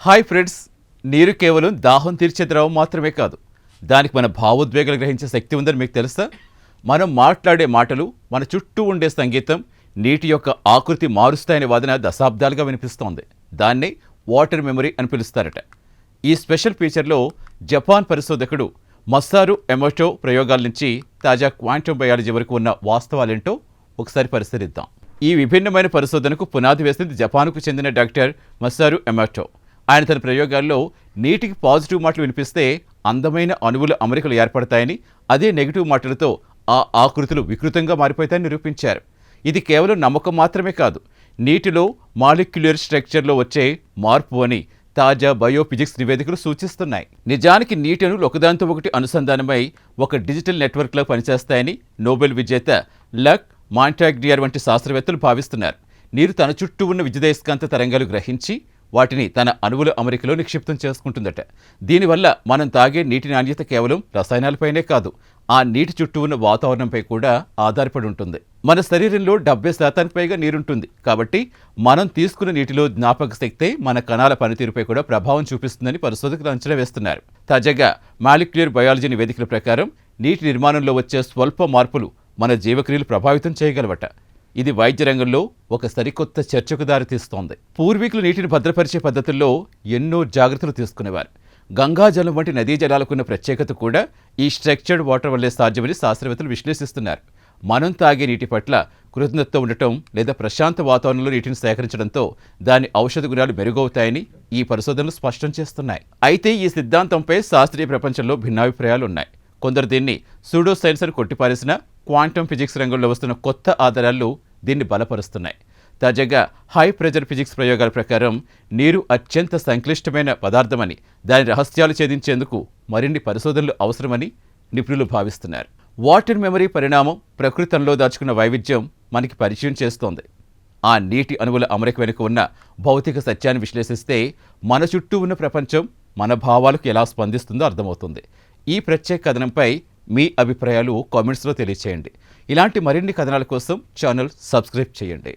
Hi friends, నీరు కేవలం దాహం తీర్చే ద్రవం మాత్రమే కాదు, దానికి మన భావోద్వేగాలు గ్రహించే శక్తి ఉందని మీకు తెలుసా? మనం మాట్లాడే మాటలు, మన చుట్టూ ఉండే సంగీతం నీటి యొక్క ఆకృతి మారుస్తాయనే వాదన దశాబ్దాలుగా వినిపిస్తోంది. దాన్నే వాటర్ మెమరీ అని పిలుస్తారట. ఈ స్పెషల్ ఫీచర్లో జపాన్ పరిశోధకుడు మసారు ఎమోటో ప్రయోగాల నుంచి తాజా క్వాంటమ్ బయాలజీ వరకు ఉన్న వాస్తవాలేంటో ఒకసారి పరిశీలిద్దాం. ఈ విభిన్నమైన పరిశోధనకు పునాది వేసింది జపాన్కు చెందిన డాక్టర్ మసారు ఎమోటో. ఆయన తన ప్రయోగాల్లో నీటికి పాజిటివ్ మాటలు వినిపిస్తే అందమైన అణువుల అమరికలు ఏర్పడతాయని, అదే నెగిటివ్ మాటలతో ఆ ఆకృతులు వికృతంగా మారిపోతాయని నిరూపించారు. ఇది కేవలం నమ్మకం మాత్రమే కాదు, నీటిలో మాలిక్యులర్ స్ట్రక్చర్లో వచ్చే మార్పు అని తాజా బయోఫిజిక్స్ నివేదికలు సూచిస్తున్నాయి. నిజానికి నీటి అణువులు ఒకదానితో ఒకటి అనుసంధానమై ఒక డిజిటల్ నెట్వర్క్లో పనిచేస్తాయని నోబెల్ విజేత లక్ మాంటాగ్నియర్ వంటి శాస్త్రవేత్తలు భావిస్తున్నారు. నీరు తన చుట్టూ ఉన్న విద్యుదయస్కాంత తరంగాలు గ్రహించి వాటిని తన అణువుల అమరికలో నిక్షిప్తం చేసుకుంటుందట. దీనివల్ల మనం తాగే నీటి నాణ్యత కేవలం రసాయనాలపైనే కాదు, ఆ నీటి చుట్టూ ఉన్న వాతావరణంపై కూడా ఆధారపడి ఉంటుంది. మన శరీరంలో 70% పైగా నీరుంటుంది. కాబట్టి మనం తీసుకున్న నీటిలో జ్ఞాపక శక్తే మన కణాల పనితీరుపై కూడా ప్రభావం చూపిస్తుందని పరిశోధకులు అంచనా వేస్తున్నారు. తాజాగా మాలిక్యులర్ బయాలజీ నివేదికల ప్రకారం నీటి నిర్మాణంలో వచ్చే స్వల్ప మార్పులు మన జీవక్రియలు ప్రభావితం చేయగలవట. ఇది వైద్య రంగంలో ఒక సరికొత్త చర్చకు దారితీస్తోంది. పూర్వీకులు నీటిని భద్రపరిచే పద్ధతుల్లో ఎన్నో జాగ్రత్తలు తీసుకునేవారు. గంగాజలం వంటి నదీ జలాలకున్న ప్రత్యేకత కూడా ఈ స్ట్రక్చర్డ్ వాటర్ వల్లే సాధ్యమని శాస్త్రవేత్తలు విశ్లేషిస్తున్నారు. మనం తాగే నీటి పట్ల కృతజ్ఞతతో ఉండటం లేదా ప్రశాంత వాతావరణంలో నీటిని సేకరించడంతో దాని ఔషధ గుణాలు మెరుగవుతాయని ఈ పరిశోధనలు స్పష్టం చేస్తున్నాయి. అయితే ఈ సిద్ధాంతంపై శాస్త్రీయ ప్రపంచంలో భిన్నాభిప్రాయాలు ఉన్నాయి. కొందరు దీన్ని సూడో సైన్స్ అని కొట్టిపారేసిన క్వాంటమ్ ఫిజిక్స్ రంగంలో వస్తున్న కొత్త ఆధారాలు దీన్ని బలపరుస్తున్నాయి. తాజాగా హై ప్రెజర్ ఫిజిక్స్ ప్రయోగాల ప్రకారం నీరు అత్యంత సంక్లిష్టమైన పదార్థమని, దాని రహస్యాలు ఛేదించేందుకు మరిన్ని పరిశోధనలు అవసరమని నిపుణులు భావిస్తున్నారు. వాటర్ మెమరీ పరిణామం ప్రకృతంలో దాచుకున్న వైవిధ్యం మనకి పరిచయం చేస్తోంది. ఆ నీటి అణువుల అమరిక వెనుక ఉన్న భౌతిక సత్యాన్ని విశ్లేషిస్తే మన చుట్టూ ఉన్న ప్రపంచం మన భావాలకు ఎలా స్పందిస్తుందో అర్థమవుతుంది. ఈ ప్రత్యేక కథనంపై మీ అభిప్రాయాలు కామెంట్స్లో తెలియచేయండి. ఇలాంటి మరిన్ని కథనాల కోసం ఛానల్ సబ్స్క్రైబ్ చేయండి.